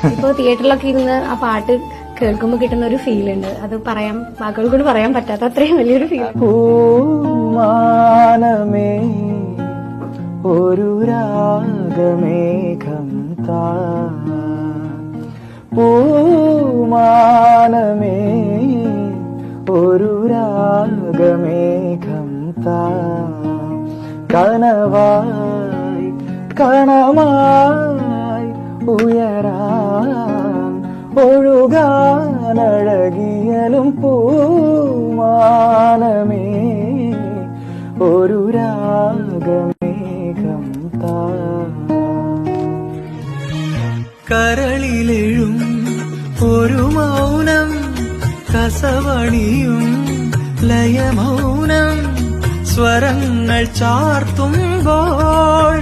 ഇപ്പൊ തിയേറ്ററിലൊക്കെ ഇരുന്ന് ആ പാട്ട് കേൾക്കുമ്പോൾ കിട്ടുന്ന ഒരു ഫീൽ ഉണ്ട്. അത് പറയാൻ വാക്കുകൾ കൊണ്ട് പറയാൻ പറ്റാത്ത അത്രയും വലിയൊരു ഫീൽ. പൂമാനമേ ഒരു രാഗമേഘം താ, പൂമാനമേ ഒരു രാഗമേഘം താ, കനവായി കണമായി ഉയരാൻ ഒഴുകാനഴകിയലും പൂമാനമേ ഒരു രാഗമേഘം താ. കരളിലെഴും ഒരു മൗനം കസവണിയും ലയമൗനം സ്വരങ്ങൾ ചാർത്തുമ്പോൾ